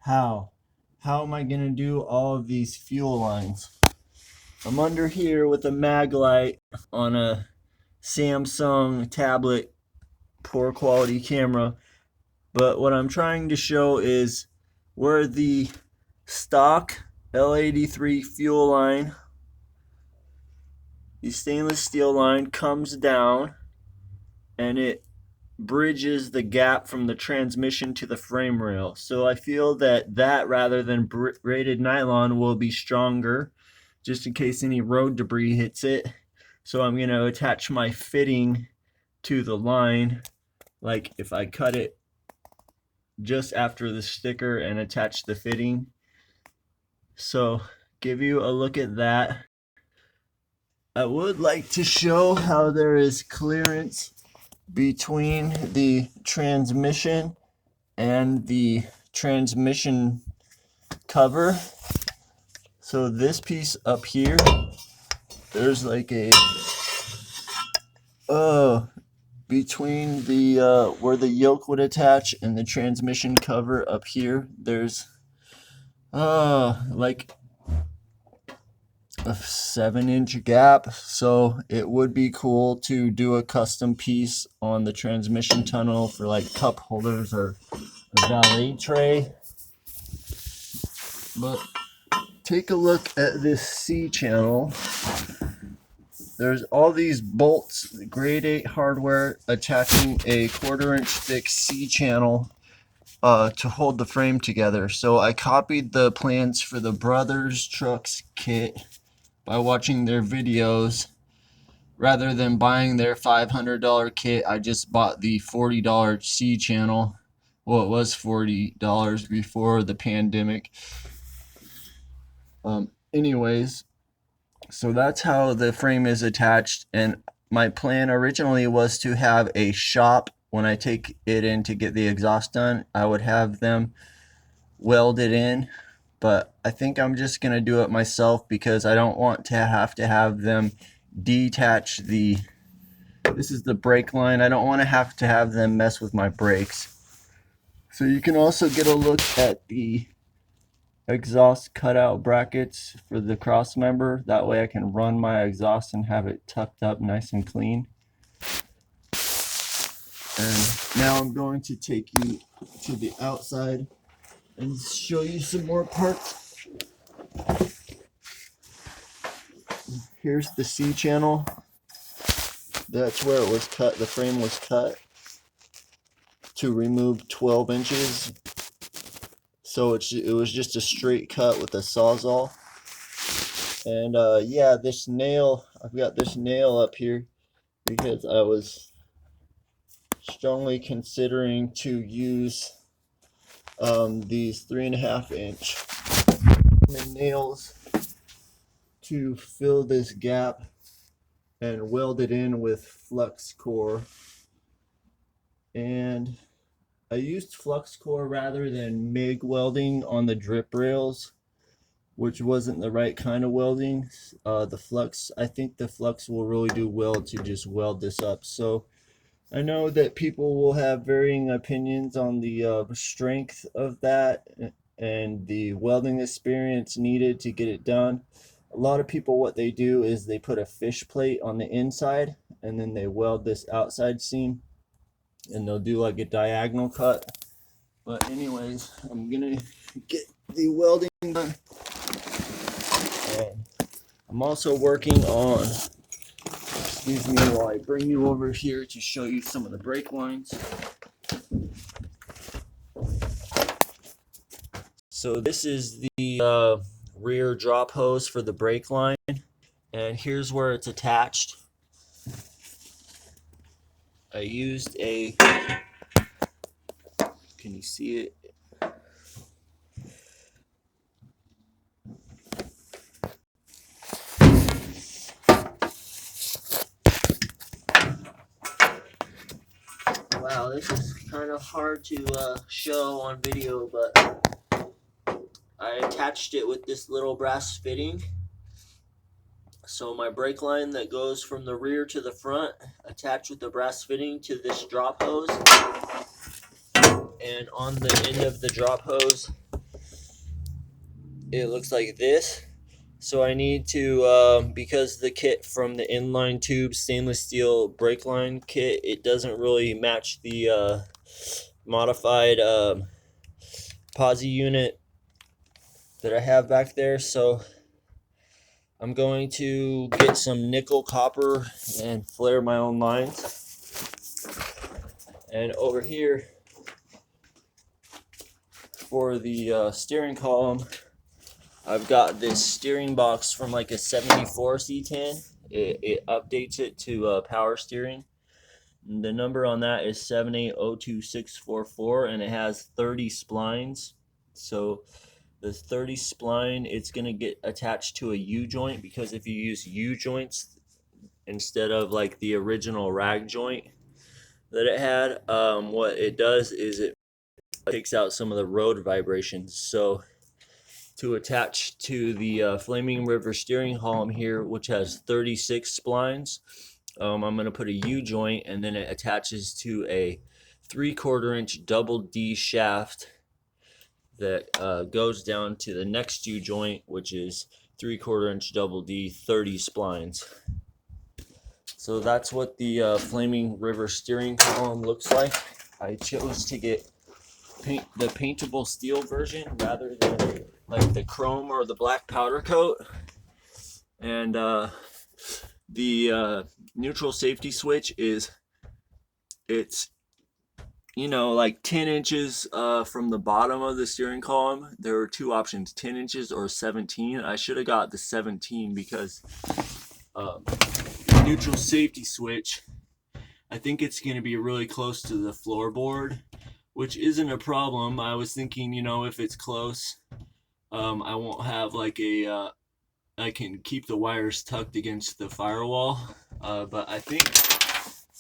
How am I gonna do all of these fuel lines? I'm under here with a mag light on a Samsung tablet, poor quality camera, but what I'm trying to show is where the stock L83 fuel line, the stainless steel line, comes down and it bridges the gap from the transmission to the frame rail. So I feel that rather than braided nylon will be stronger, just in case any road debris hits it. So I'm going to attach my fitting to the line, like if I cut it just after the sticker and attach the fitting. So give you a look at that. I would like to show how there is clearance between the transmission and the transmission cover. So this piece up here, there's like a between the where the yoke would attach and the transmission cover up here, there's like a 7-inch gap. So it would be cool to do a custom piece on the transmission tunnel for like cup holders or a valet tray. But take a look at this C channel. There's all these bolts, grade 8 hardware, attaching a 1/4-inch thick C channel to hold the frame together. So I copied the plans for the Brothers Trucks kit by watching their videos. Rather than buying their $500 kit, I just bought the $40 C channel. Well, it was $40 before the pandemic. Anyways, so that's how the frame is attached, and my plan originally was to have a shop. When I take it in to get the exhaust done, I would have them weld it in, but I think I'm just gonna do it myself because I don't want to have them detach the, this is the brake line, I don't want to have them mess with my brakes. So you can also get a look at the exhaust cutout brackets for the cross member. That way I can run my exhaust and have it tucked up nice and clean. And now I'm going to take you to the outside and show you some more parts. Here's the C channel. That's where it was cut. The frame was cut to remove 12 inches. So it was just a straight cut with a sawzall. And yeah, this nail, I've got this nail up here because I was strongly considering to use these 3.5-inch nails to fill this gap and weld it in with flux core. And I used flux core rather than MIG welding on the drip rails, which wasn't the right kind of welding. The flux, I think the flux will really do well to just weld this up. So I know that people will have varying opinions on the strength of that and the welding experience needed to get it done. A lot of people, what they do is they put a fish plate on the inside and then they weld this outside seam, and they'll do like a diagonal cut. But anyways, I'm gonna get the welding done. And I'm also working on, excuse me while I bring you over here to show you some of the brake lines. So this is the rear drop hose for the brake line, and here's where it's attached. I used a, can you see it? Wow, this is kind of hard to show on video, but I attached it with this little brass fitting. So my brake line that goes from the rear to the front, attached with the brass fitting to this drop hose. And on the end of the drop hose, it looks like this. So I need to, because the kit from the inline tube stainless steel brake line kit, it doesn't really match the modified posi unit that I have back there. So I'm going to get some nickel copper and flare my own lines. And over here for the steering column, I've got this steering box from like a 74 C10. It updates it to power steering. And the number on that is 7802644, and it has 30 splines. So the 30 spline, it's going to get attached to a U-joint, because if you use U-joints instead of like the original rag joint that it had, what it does is it takes out some of the road vibrations. So to attach to the Flaming River steering column here, which has 36 splines, I'm going to put a U-joint, and then it attaches to a 3/4 inch double D shaft that goes down to the next U-joint, which is 3/4 inch double D, 30 splines. So that's what the Flaming River steering column looks like. I chose to get the paintable steel version rather than like the chrome or the black powder coat. And the neutral safety switch it's like 10 inches from the bottom of the steering column. There were two options, 10 inches or 17. I should have got the 17 because neutral safety switch, I think it's going to be really close to the floorboard, which isn't a problem. I was thinking, if it's close, I won't have like I can keep the wires tucked against the firewall. But I think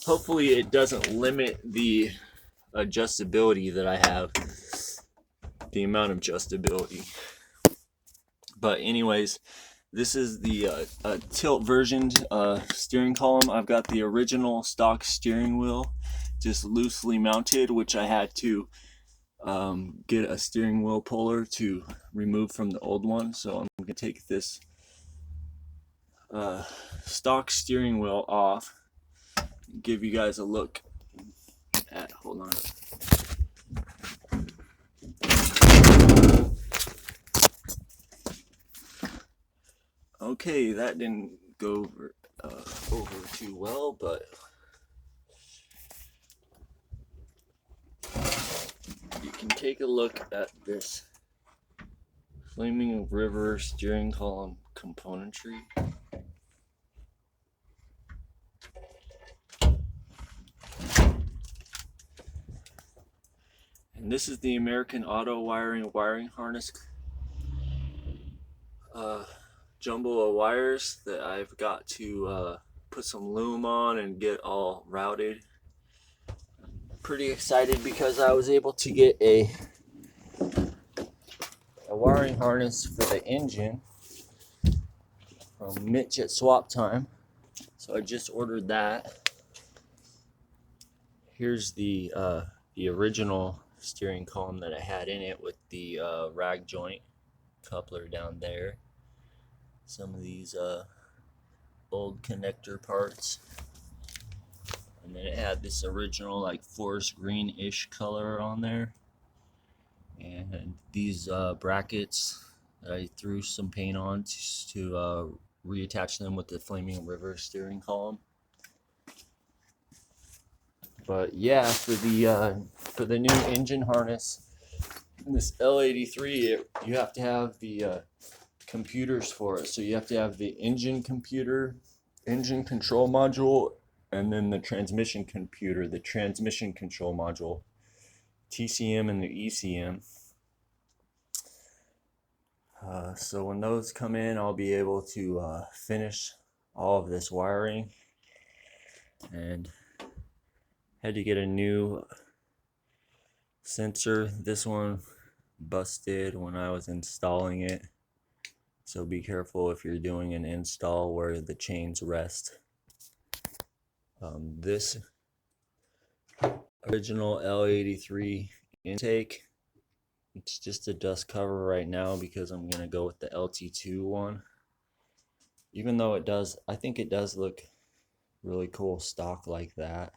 hopefully it doesn't limit the adjustability that I have, the amount of adjustability. But anyways, this is the tilt version steering column. I've got the original stock steering wheel just loosely mounted, which I had to get a steering wheel puller to remove from the old one. So I'm going to take this stock steering wheel off, give you guys a look at, hold on. Okay, that didn't go over too well, but you can take a look at this Flaming River steering column componentry. And this is the American Auto wiring harness jumble of wires that I've got to put some loom on and get all routed. Pretty excited because I was able to get a wiring harness for the engine from Mitch at Swap Time. So I just ordered that. Here's the original steering column that I had in it with the rag joint coupler down there. Some of these old connector parts. And then it had this original like forest greenish color on there. And these brackets that I threw some paint on to reattach them with the Flaming River steering column. But yeah, for the new engine harness, this L83, you have to have the computers for it. So you have to have the engine computer, engine control module, and then the transmission computer, the transmission control module, TCM and the ECM. So when those come in, I'll be able to finish all of this wiring. And had to get a new sensor. This one busted when I was installing it. So be careful if you're doing an install where the chains rest. This original L83 intake It's just a dust cover right now because I'm gonna go with the LT2 one. Even though I think it does look really cool stock like that.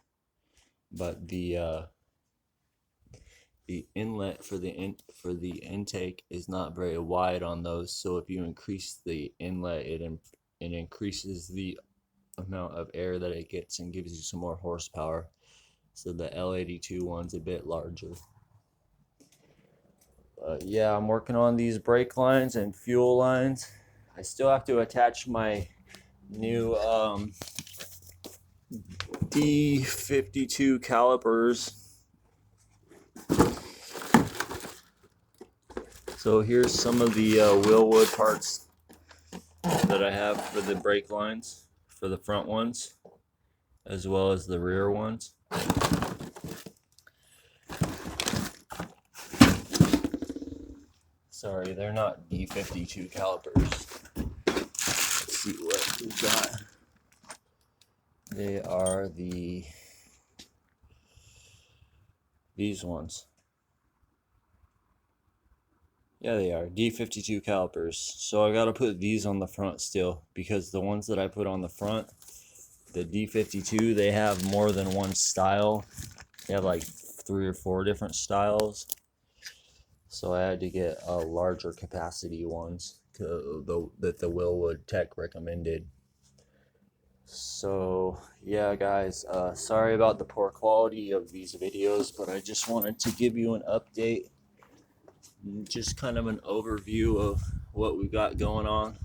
But the inlet for the intake is not very wide on those. So if you increase the inlet, it increases the amount of air that it gets and gives you some more horsepower. So the L82 one's a bit larger. Yeah, I'm working on these brake lines and fuel lines. I still have to attach my new D52 calipers. So here's some of the wheel wood parts that I have for the brake lines, for the front ones, as well as the rear ones. Sorry, they're not D52 calipers. Let's see what we've got. They are these ones. Yeah, they are D52 calipers. So I gotta put these on the front still, because the ones that I put on the front, the D52, they have more than one style. They have like 3 or 4 different styles. So I had to get larger capacity ones that the Willwood Tech recommended. So yeah, guys, sorry about the poor quality of these videos, but I just wanted to give you an update, just kind of an overview of what we got going on.